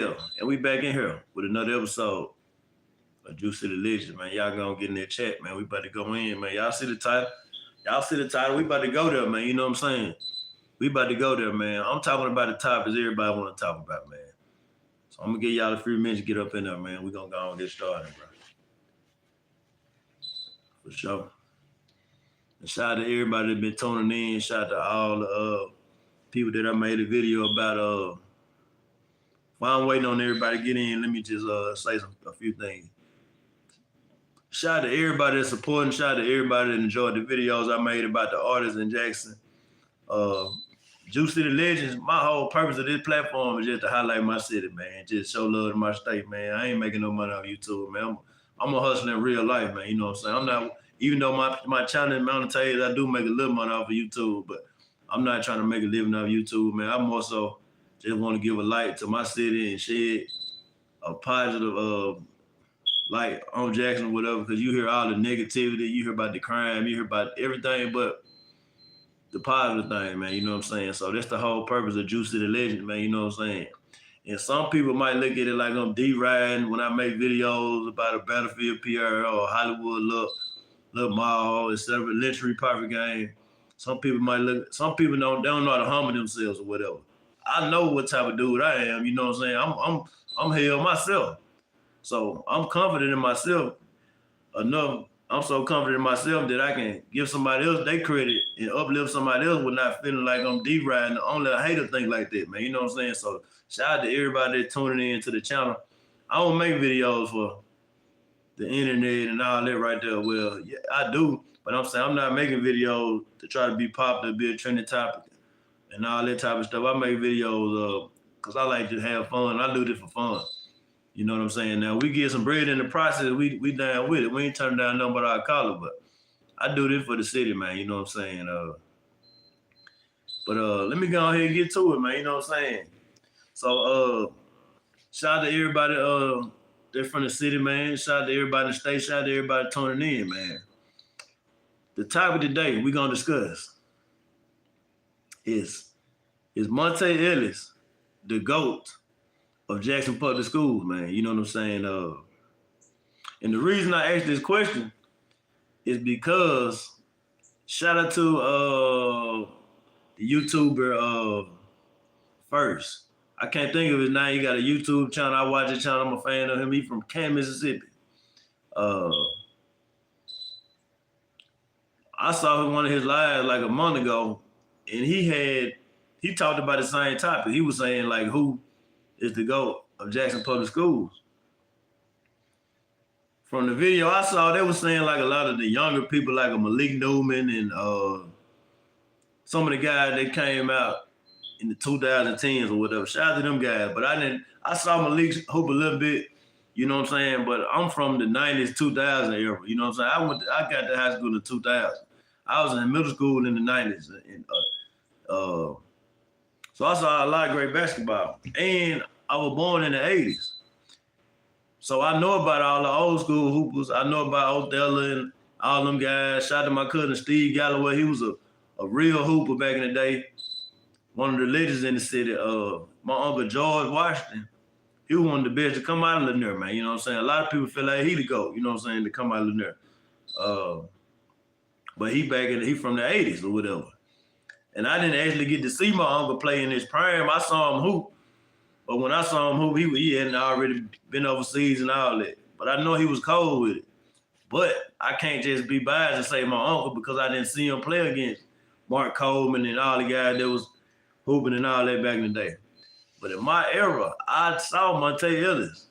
And we back in here with another episode of Juicy the Legends, man. Y'all gonna get in that chat, man. We about to go in, man. Y'all see the title? Y'all see the title? We about to go there, man. You know what I'm saying? We about to go there, man. I'm talking about the topics everybody want to talk about, man. So I'm gonna give y'all a few minutes to get up in there, man. We gonna go and get started, bro. For sure. And shout out to everybody that been tuning in. Shout out to all the people that I made a video about. While I'm waiting on everybody to get in, let me just say a few things. Shout out to everybody that's supporting. Shout out to everybody that enjoyed the videos I made about the artists in Jackson. Juicy the Legends, my whole purpose of this platform is just to highlight my city, man. Just show love to my state, man. I ain't making no money off YouTube, man. I'm a hustler in real life, man. You know what I'm saying? I'm not, even though my channel is monetized, I do make a little money off of YouTube, but I'm not trying to make a living off YouTube, man. I more so just want to give a light to my city and shed a positive light on Jackson or whatever, because you hear all the negativity, you hear about the crime, you hear about everything but the positive thing, man. You know what I'm saying? So that's the whole purpose of Juicy the Legend, man. You know what I'm saying? And some people might look at it like I'm D-riding when I make videos about a Battlefield PR or Hollywood little mall instead of a literary perfect game. Some people don't know how to humble themselves or whatever. I know what type of dude I am, you know what I'm saying? I'm hell myself. So I'm confident in myself enough. I'm so confident in myself that I can give somebody else their credit and uplift somebody else without feeling like I'm D-riding. Only a hater think like that, man. You know what I'm saying? So shout out to everybody that's tuning in to the channel. I don't make videos for the internet and all that right there. Well, yeah, I do, but I'm saying I'm not making videos to try to be popular, be a trending topic, and all that type of stuff. I make videos because I like to have fun. I do this for fun. You know what I'm saying? Now, we get some bread in the process, we down with it. We ain't turning down nothing but our collar, but I do this for the city, man. You know what I'm saying? But let me go ahead and get to it, man. You know what I'm saying? So shout out to everybody that's from the city, man. Shout out to everybody in the state. Shout out to everybody tuning in, man. The topic today we're going to discuss is Monta ELLIS the GOAT of Jackson Public Schools, man? You know what I'm saying? And the reason I asked this question is because shout out to the YouTuber First. I can't think of his name. He got a YouTube channel. I watch his channel. I'm a fan of him. He from Canton, Mississippi. I saw one of his lives like a month ago, and he talked about the same topic. He was saying like who is the GOAT of Jackson Public Schools. From the video I saw, they were saying like a lot of the younger people, like a Malik Newman and some of the guys that came out in the 2010s or whatever. Shout out to them guys. But I saw Malik hoop a little bit, you know what I'm saying? But I'm from the 90s, 2000 era, you know what I'm saying? I got to high school in 2000. I was in middle school in the 90s. And, so I saw a lot of great basketball. And I was born in the 80s. So I know about all the old school hoopers. I know about Odella and all them guys. Shout out to my cousin Steve Galloway. He was a real hooper back in the day. One of the legends in the city. My uncle George Washington, he was one of the best to come out of Lanier, man. You know what I'm saying? A lot of people feel like he the GOAT, you know what I'm saying, to come out of Lanier. But he from the 80s or whatever. And I didn't actually get to see my uncle play in his prime. I saw him hoop. But when I saw him hoop, he hadn't already been overseas and all that. But I know he was cold with it. But I can't just be biased and say my uncle because I didn't see him play against Mark Coleman and all the guys that was hooping and all that back in the day. But in my era, I saw Monta ELLIS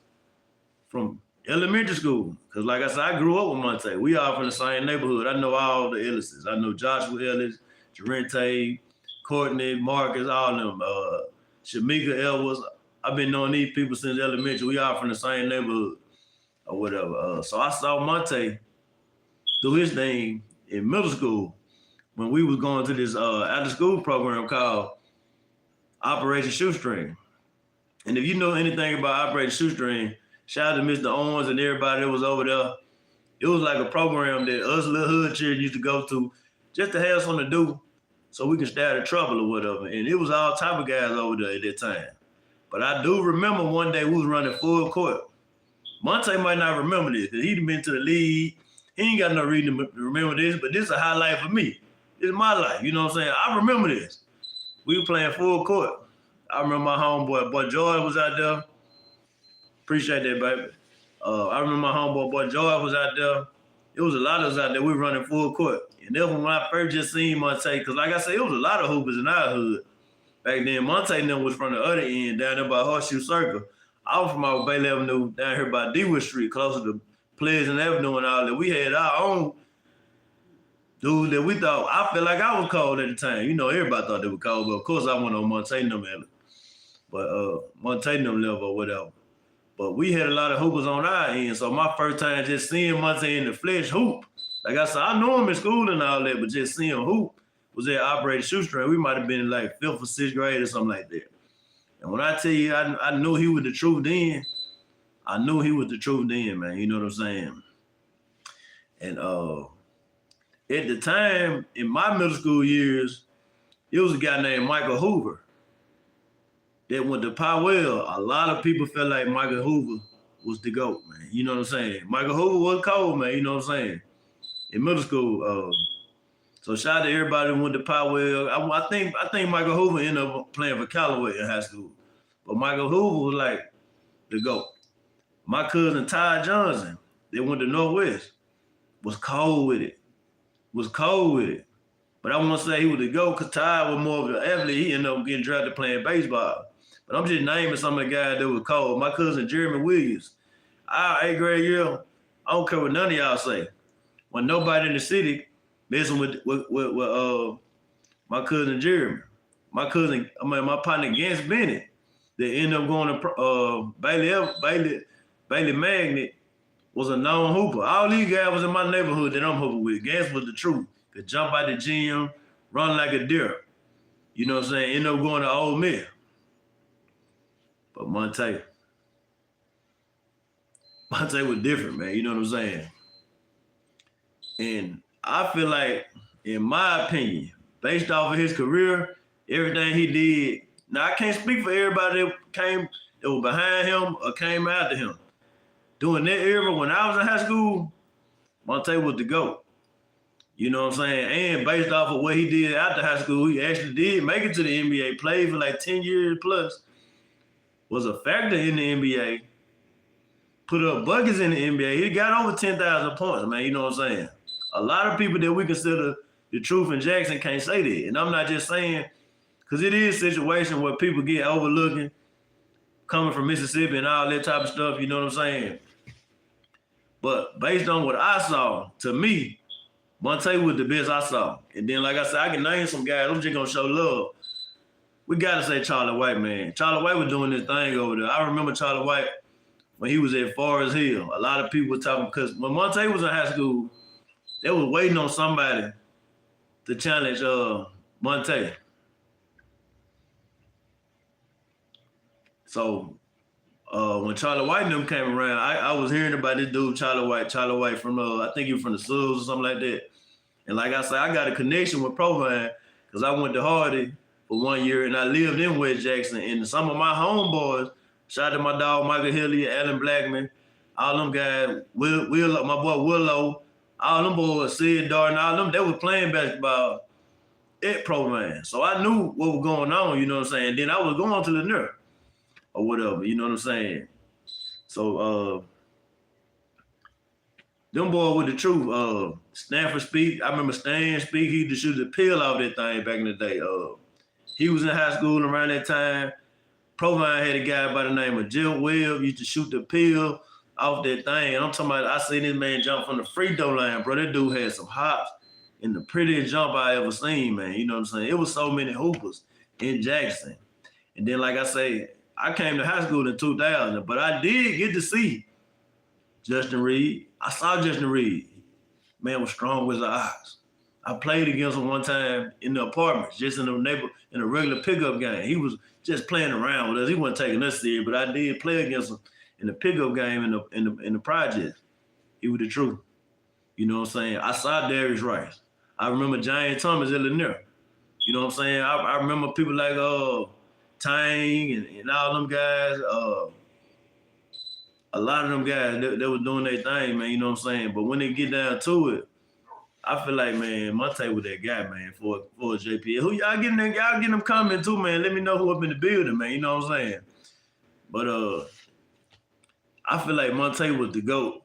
from elementary school. Because like I said, I grew up with Monta. We all from the same neighborhood. I know all the Ellises. I know Joshua Ellis, Jarente, Courtney, Marcus, all of them. Shamika Elwas. I've been knowing these people since elementary. We all from the same neighborhood or whatever. So I saw Monta do his thing in middle school when we was going to this after school program called Operation Shoestring. And if you know anything about Operation Shoestring, shout out to Mr. Owens and everybody that was over there. It was like a program that us little hood children used to go to just to have something to do so we can stay out of trouble or whatever. And it was all type of guys over there at that time. But I do remember one day we was running full court. Monta might not remember this because he'd been to the league. He ain't got no reason to remember this, but this is a highlight for me. This is my life. You know what I'm saying? I remember this. We were playing full court. I remember my homeboy, Boy George was out there. Appreciate that, baby. I remember my homeboy, Boy George was out there. It was a lot of us out there. We were running full court. And then when I first just seen Monta, because like I said, it was a lot of hoopers in our hood. Back then, Monta and them was from the other end, down there by Horseshoe Circle. I was from our Bailey Avenue, down here by Dewood Street, closer to Pleasant Avenue and all that. We had our own dude that we thought, I felt like I was cold at the time. You know, everybody thought they were cold, but of course I went on Monta and them level. But Monta and them level or whatever. But we had a lot of hoopers on our end. So my first time just seeing Monta in the flesh hoop, like I said, I knew him in school and all that, but just seeing him hoop was at operating shoestring. We might have been in like 5th or 6th grade or something like that. And when I tell you, I knew he was the truth then. I knew he was the truth then, man. You know what I'm saying? And at the time, in my middle school years, it was a guy named Michael Hoover that went to Powell. A lot of people felt like Michael Hoover was the GOAT, man. You know what I'm saying? Michael Hoover was cold, man. You know what I'm saying? In middle school. So shout out to everybody who went to Powell. I think Michael Hoover ended up playing for Callaway in high school. But Michael Hoover was like the GOAT. My cousin Ty Johnson, that went to Northwest, was cold with it. But I want to say he was the GOAT because Ty was more of an athlete. He ended up getting drafted playing baseball. But I'm just naming some of the guys that were cold. My cousin Jeremy Williams, our 8th grade year, I don't care what none of y'all say. When nobody in the city messing with my cousin Jeremy. My partner Gance Bennett, that ended up going to Bailey Magnet, was a known hooper. All these guys was in my neighborhood that I'm hooping with. Gance was the truth. Could jump out the gym, run like a deer. You know what I'm saying? Ended up going to Ole Miss. But Monta was different, man. You know what I'm saying? And I feel like, in my opinion, based off of his career, everything he did. Now I can't speak for everybody that was behind him or came after him. During that era, when I was in high school, Monta was the GOAT. You know what I'm saying? And based off of what he did after high school, he actually did make it to the NBA, played for like 10 years plus, was a factor in the NBA, put up buckets in the NBA. He got over 10,000 points, man. You know what I'm saying? A lot of people that we consider the truth in Jackson can't say that. And I'm not just saying, because it is a situation where people get overlooking, coming from Mississippi and all that type of stuff, you know what I'm saying? But based on what I saw, to me, Monta was the best I saw. And then, like I said, I can name some guys. I'm just going to show love. We got to say Charlie White, man. Charlie White was doing this thing over there. I remember Charlie White when he was at Forest Hill. A lot of people were talking, because when Monta was in high school, they was waiting on somebody to challenge Monta. So when Charlie White and them came around, I was hearing about this dude, Charlie White from, I think he was from the Subs or something like that. And like I said, I got a connection with Provine because I went to Hardy for 1 year and I lived in West Jackson. And some of my homeboys, shout out to my dog, Michael Hilly, Alan Blackman, all them guys, my boy Willow, all them boys, Sid Darden, all them, they were playing basketball at Provine. So I knew what was going on, you know what I'm saying? Then I was going to Lanier or whatever, you know what I'm saying? So them boys with the truth. Stanford Speak, I remember Stan Speak, he used to shoot the pill off that thing back in the day. He was in high school around that time. Provine had a guy by the name of Jill Webb, used to shoot the pill off that thing. And I'm talking about, I seen this man jump from the free throw line, bro. That dude had some hops and the prettiest jump I ever seen, man. You know what I'm saying? It was so many hoopers in Jackson. And then, like I say, I came to high school in 2000, but I did get to see Justin Reed. I saw Justin Reed. Man was strong as the ox. I played against him one time in the apartments, just in a regular pickup game. He was just playing around with us. He wasn't taking us serious, but I did play against him in the pickup game in the project. He was the truth. You know what I'm saying? I saw Darius Rice. I remember Giant Thomas at Lanier. You know what I'm saying? I remember people like Tang and all them guys. A lot of them guys, they was doing their thing, man. You know what I'm saying? But when they get down to it, I feel like, man, Monta was that guy, man, for JPS. Who y'all getting them? Y'all getting them comment too, man. Let me know who up in the building, man. You know what I'm saying? But I feel like Monta was the GOAT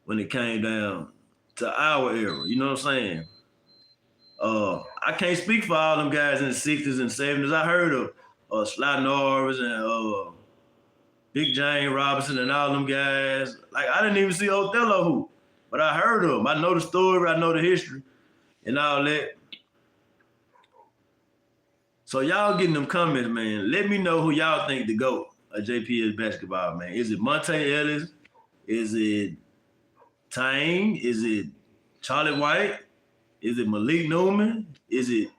when it came down to our era. You know what I'm saying? I can't speak for all them guys in the 60s and 70s. I heard of Sly Norris and Big James Robinson and all them guys. Like, I didn't even see Othello hoop, but I heard of them. I know the story, I know the history and all that. So y'all getting them comments, man. Let me know who y'all think the GOAT of JPS basketball, man. Is it Monta Ellis? Is it Tang? Is it Charlie White? Is it Malik Newman? Is it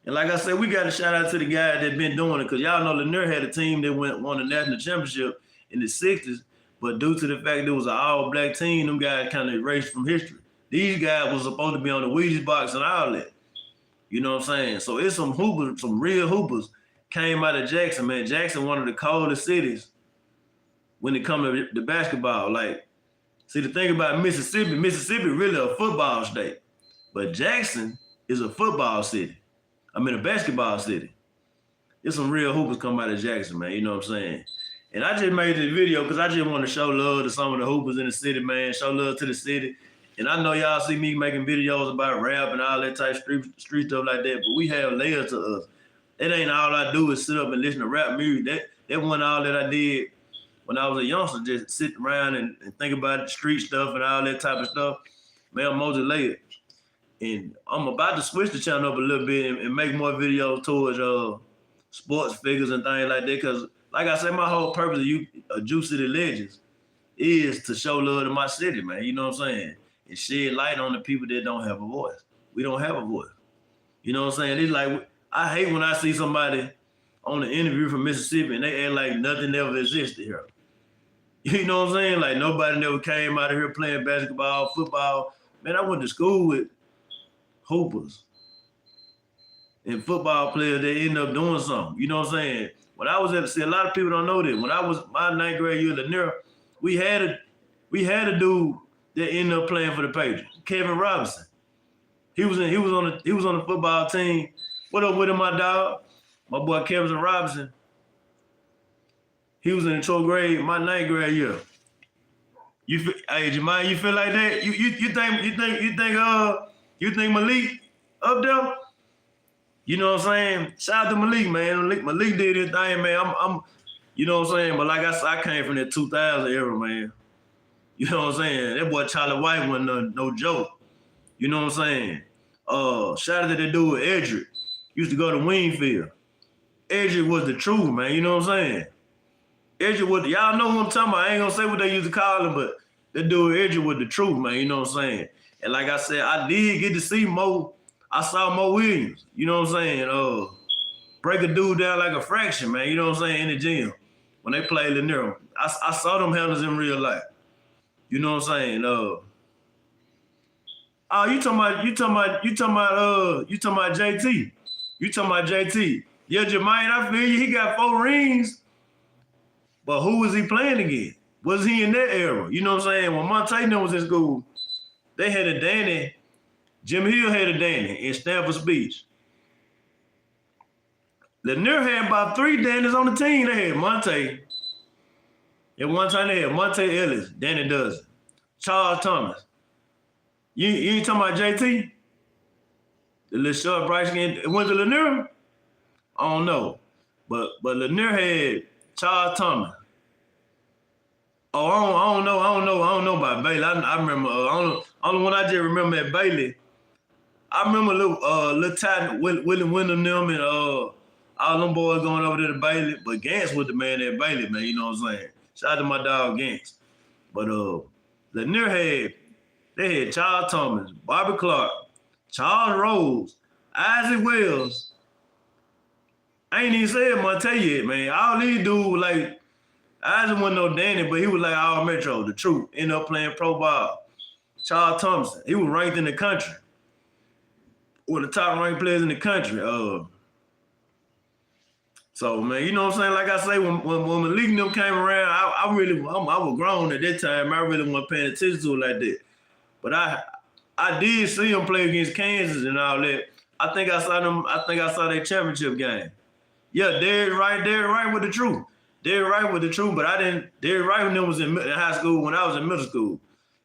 and like I said, we got to shout out to the guys that been doing it, because y'all know Lanier had a team that won the national championship in the 60s, but due to the fact there was an all-black team, them guys kind of erased from history. These guys was supposed to be on the Wheaties box and all that. You know what I'm saying? So it's some hoopers, some real hoopers came out of Jackson, man. Jackson, one of the coldest cities when it comes to the basketball. Like, see, the thing about Mississippi really a football state, but Jackson is a football city. I mean, a basketball city. There's some real hoopers come out of Jackson, man. You know what I'm saying? And I just made this video because I just want to show love to some of the hoopers in the city, man. Show love to the city. And I know y'all see me making videos about rap and all that type street stuff like that, but we have layers to us. It ain't all I do is sit up and listen to rap music. That wasn't all that I did when I was a youngster, just sit around and think about the street stuff and all that type of stuff. Man, I'm multi-layered. And I'm about to switch the channel up a little bit and make more videos towards sports figures and things like that. Because, like I said, my whole purpose of Juice City Legends is to show love to my city, man. You know what I'm saying? And shed light on the people that don't have a voice. We don't have a voice. You know what I'm saying? It's like, I hate when I see somebody on an interview from Mississippi and they act like nothing ever existed here. You know what I'm saying? Like, nobody never came out of here playing basketball, football. Man, I went to school with hoopers and football players that end up doing something. You know what I'm saying? When I was see, a lot of people don't know that. When I was my 9th grade year at Lanier, we had a dude that ended up playing for the Patriots, Kevin Robinson. He was on the football team. What up with him, my dog? My boy Kevin Robinson. He was in the 12th grade, my 9th grade year. Hey, Jemai, you feel like that? You think Malik up there? You know what I'm saying? Shout out to Malik, man. Malik did his thing, man. I'm you know what I'm saying? But like I said, I came from that 2000 era, man. You know what I'm saying? That boy Charlie White wasn't no joke. You know what I'm saying? Shout out to that dude Edric. Used to go to Wingfield. Edric was the truth, man. You know what I'm saying? Edric was, y'all know who I'm talking about. I ain't gonna say what they used to call him, but that dude Edric was the truth, man. You know what I'm saying? And like I said, I did get to see Mo. I saw Mo Williams, you know what I'm saying? Break a dude down like a fraction, man. You know what I'm saying? In the gym when they played Lanier. I saw them handlers in real life. You know what I'm saying? You talking about JT. You talking about JT. Yeah, Jermaine, I feel you. He got 4 rings. But who was he playing against? Was he in that era? You know what I'm saying? When Monta was in school, they had a Danny. Jim Hill had a Danny in Stanford Beach. Lanier had about 3 Dannies on the team. They had Monta. At one time, they had Monta Ellis, Danny Dozen, Charles Thomas. You ain't talking about JT? The little short, bright skin. Went to Lanier? I don't know. But Lanier had Charles Thomas. Oh, I don't know about Bailey. I remember. Only one I just remember at Bailey. I remember little Ty, Willie Wyndham, them, and all them boys going over there to Bailey. But Gantz was the man at Bailey, man. You know what I'm saying? Shout out to my dog Gantz. But Lanier they had Charles Thomas, Bobby Clark, Charles Rose, Isaac Wells. I ain't even said Monta yet, man. All these dudes were like, Isaac wasn't no Danny, but he was like all Metro, the truth. Ended up playing pro ball. Charles Thompson, he was ranked in the country. One of the top ranked players in the country. So, man, you know what I'm saying? Like I say, when Malik and them came around, I was grown at that time. I really wasn't paying attention to it like that. But I did see them play against Kansas and all that. I think I saw them. I think I saw their championship game. Yeah, Derrick Wright with the truth. Derrick Wright with the truth, but I didn't. Derrick Wright when them was in high school when I was in middle school.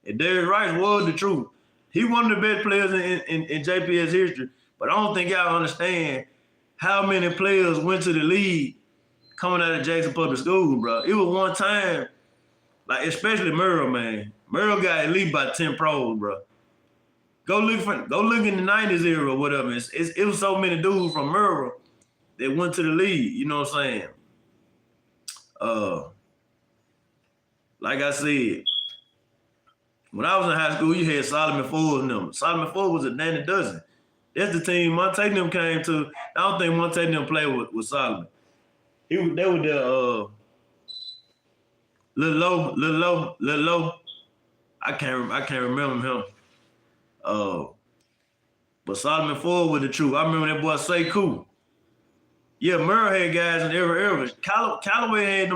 And Derrick Wright was the truth. He one of the best players in JPS history. But I don't think y'all understand how many players went to the league coming out of Jackson Public School, bro. It was one time, like especially Merle, man. Merle got at least about 10 pros, bro. Go look in the 90s era or whatever. It was so many dudes from Merle that went to the league. You know what I'm saying? Like I said, when I was in high school, you had Solomon Ford and them. Solomon Ford was a Danny Dozen. That's the team Monta and them came to. I don't think Monta and them played with Solomon. They were the little low. I can't remember him. But Solomon Ford was the truth. I remember that boy Say Cool. Yeah, Merle had guys in every era. Callaway had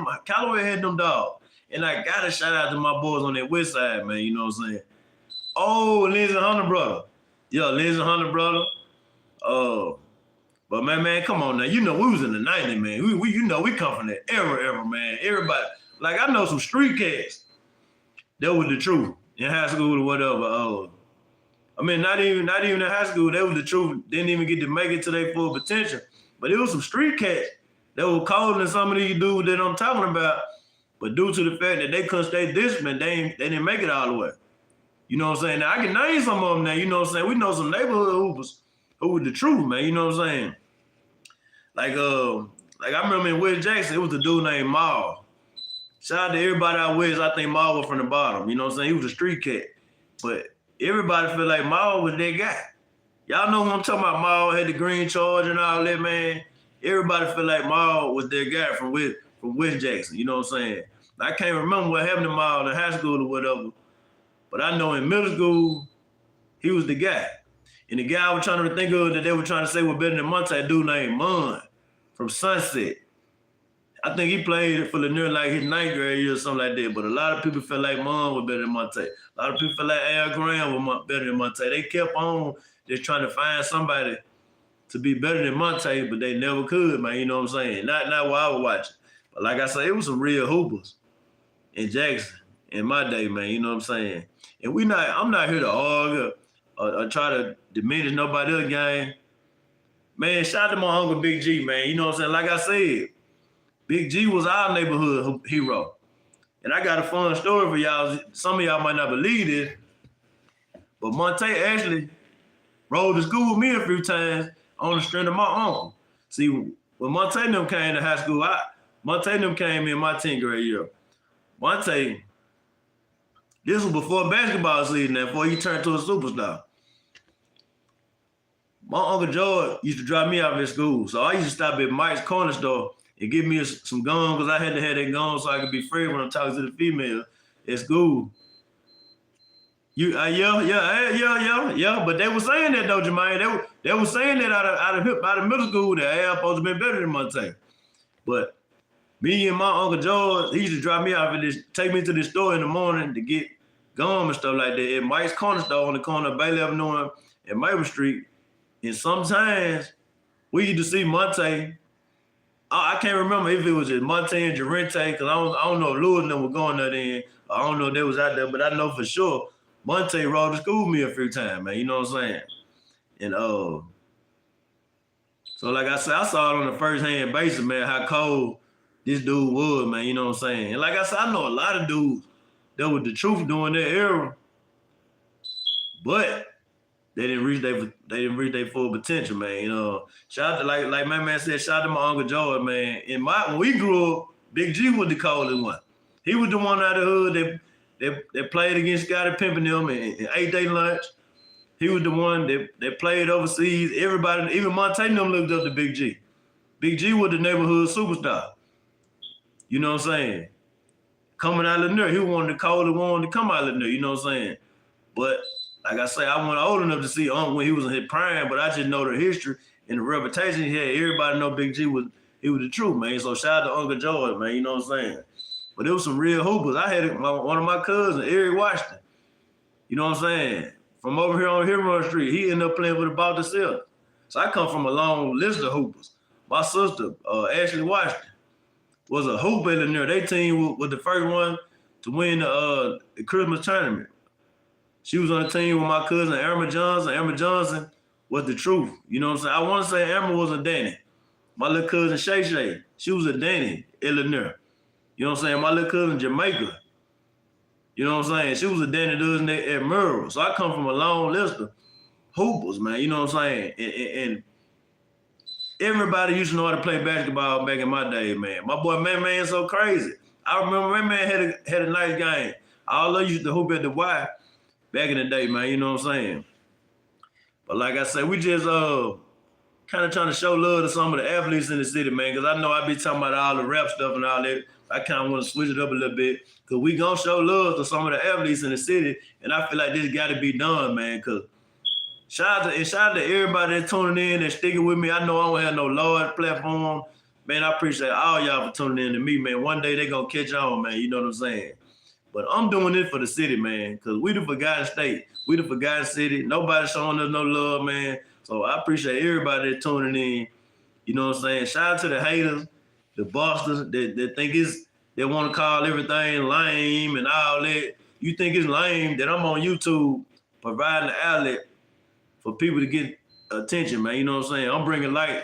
them dogs. And I gotta shout out to my boys on that west side, man. You know what I'm saying? Oh, Lindsey Hunter brother. Yeah, Lindsey Hunter brother. But man, come on now. You know we was in the 90s, man. We you know we come from that era, man. Everybody, like I know some street cats. That was the truth in high school or whatever. I mean, not even in high school. That was the truth. Didn't even get to make it to their full potential. But it was some street cats that were colder than some of these dudes that I'm talking about. But due to the fact that they couldn't stay disciplined, they didn't make it all the way. You know what I'm saying? Now, I can name some of them now. You know what I'm saying? We know some neighborhood hoopers who were the truth, man. You know what I'm saying? Like I remember in West Jackson, it was a dude named Maul. Shout out to everybody out west. I think Maul was from the bottom. You know what I'm saying? He was a street cat. But everybody feel like Maul was that guy. Y'all know who I'm talking about. Maul had the green charge and all that, man. Everybody feel like Maul was their guy from West Jackson. You know what I'm saying? I can't remember what happened to Maul in high school or whatever. But I know in middle school, he was the guy. And the guy I was trying to think of that they were trying to say was better than Monta, a dude named Mon from Sunset. I think he played for Lanier like his 9th grade year or something like that. But a lot of people felt like Mon was better than Monta. A lot of people felt like Al Graham was better than Monta. They kept on just trying to find somebody to be better than Monta, but they never could, man. You know what I'm saying? Not while I was watching. But like I said, it was some real hoopers in Jackson in my day, man. You know what I'm saying? And I'm not here to argue or try to diminish nobody else's game. Man, shout out to my uncle Big G, man. You know what I'm saying? Like I said, Big G was our neighborhood hero. And I got a fun story for y'all. Some of y'all might not believe this, but Monta actually rode to school with me a few times on the strength of my uncle. See, when Monta and them came to high school, Monta and them came in my 10th grade year. Monta, this was before basketball season and before he turned to a superstar. My Uncle George used to drop me off at school. So I used to stop at Mike's corner store and give me some gum because I had to have that gum so I could be free when I'm talking to the female at school. Yeah. But they were saying that though, Jermaine. They were saying that out of middle school that Al supposed to be better than Monta. But me and my Uncle George, he used to drop me off and take me to the store in the morning to get gum and stuff like that at Mike's corner store on the corner of Bailey Avenue and Maple Street. And sometimes we used to see Monta. I can't remember if it was just Monta and Jarente, because I don't know if Lewis and them were going there then. I don't know if they was out there, but I know for sure Monta rode to school with me a few times, man. You know what I'm saying? And so like I said, I saw it on the first-hand basis, man, how cold this dude was, man. You know what I'm saying? And like I said, I know a lot of dudes that was the truth during that era, but they didn't reach their full potential, man. You know, shout out to like my man said, shout out to my Uncle George, man. When we grew up, Big G was the coldest one. He was the one out of the hood that played against Scottie Pippen them and ate their lunch. He was the one that played overseas. Everybody, even Monta and them looked up to Big G. Big G was the neighborhood superstar. You know what I'm saying? Coming out of Lanier, he wanted the coldest one to come out of Lanier. You know what I'm saying? But like I say, I wasn't old enough to see Uncle when he was in his prime, but I just know the history and the reputation he had. Everybody know Big G was he was the truth, man. So shout out to Uncle George, man. You know what I'm saying? But it was some real hoopers. I had one of my cousins, Eric Washington. You know what I'm saying? From over here on Hero Street, he ended up playing with the Boston Celtics. So I come from a long list of hoopers. My sister, Ashley Washington, was a hooper in there. Their team was the first one to win the Christmas tournament. She was on the team with my cousin, Emma Johnson. Emma Johnson was the truth. You know what I'm saying? I want to say Emma was a Danny. My little cousin, Shay Shay, she was a Danny, Illinois. You know what I'm saying? My little cousin, Jamaica. You know what I'm saying? She was a Danny Dozen at Merle. So I come from a long list of hoopers, man. You know what I'm saying? And everybody used to know how to play basketball back in my day, man. My boy Man so crazy. I remember Man had a nice game. All of used to hoop at the Y back in the day, man. You know what I'm saying? But like I said, we just kind of trying to show love to some of the athletes in the city, man, because I know I be talking about all the rap stuff and all that. I kind of want to switch it up a little bit because we going to show love to some of the athletes in the city, and I feel like this got to be done, man, because shout out to everybody that's tuning in and sticking with me. I know I don't have no large platform. Man, I appreciate all y'all for tuning in to me, man. One day they going to catch on, man. You know what I'm saying? But I'm doing it for the city, man, because we the forgotten state. We the forgotten city. Nobody showing us no love, man. So I appreciate everybody that's tuning in. You know what I'm saying? Shout out to the haters, the busters that think they want to call everything lame and all that. You think it's lame that I'm on YouTube providing an outlet for people to get attention, man. You know what I'm saying? I'm bringing light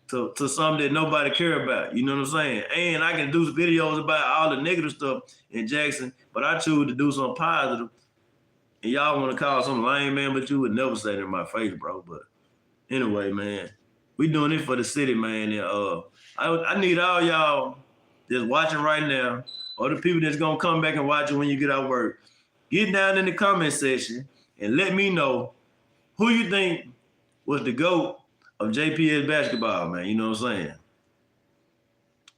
to something that nobody care about. You know what I'm saying? And I can do videos about all the negative stuff in Jackson, but I choose to do something positive. And y'all want to call something lame, man, but you would never say that in my face, bro. But anyway, man, we doing it for the city, man. And I need all y'all that's watching right now, or the people that's gonna come back and watch it when you get out of work. Get down in the comment section and let me know who you think was the GOAT of JPS basketball, man. You know what I'm saying?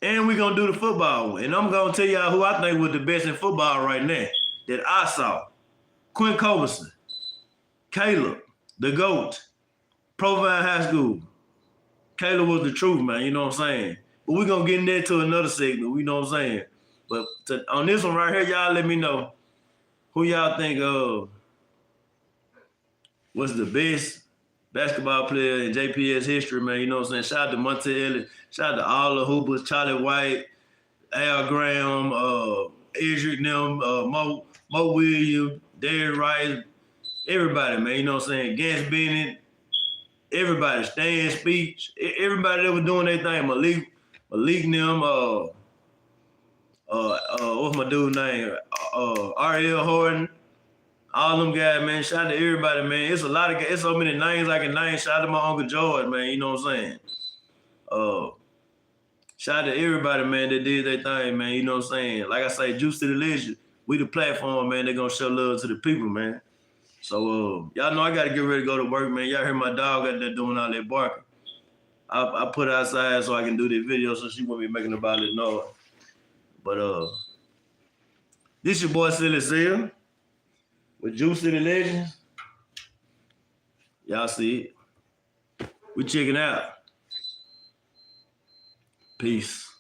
And we're gonna do the football. And I'm gonna tell y'all who I think was the best in football right now that I saw. Quinn Culberson, Caleb, the GOAT, Provine High School. Caleb was the truth, man. You know what I'm saying? But we're going to get in there to another segment. You know what I'm saying? But on this one right here, y'all let me know who y'all think was the best basketball player in JPS history, man. You know what I'm saying? Shout out to Monta, ELLIS. Shout out to all the hoopers, Charlie White, Al Graham, Edric, them, Mo Williams, Derrick Rice, everybody, man. You know what I'm saying? Gans Bennett, everybody, Stan Speech, everybody that was doing their thing. Malik them, what's my dude's name? R.L. Horton, all them guys, man. Shout out to everybody, man. It's a lot of guys. It's so many names I can name. Shout out to my Uncle George, man. You know what I'm saying? Shout out to everybody, man, that did their thing, man. You know what I'm saying? Like I say, Juice to the Legend. We the platform, man. They're gonna show love to the people, man. So y'all know I gotta get ready to go to work, man. Y'all hear my dog out there doing all that barking. I put her outside so I can do this video so she won't be making about it noise. But this your boy Silly Seal with Juice to the Legends. Y'all see it. We checking out. Peace.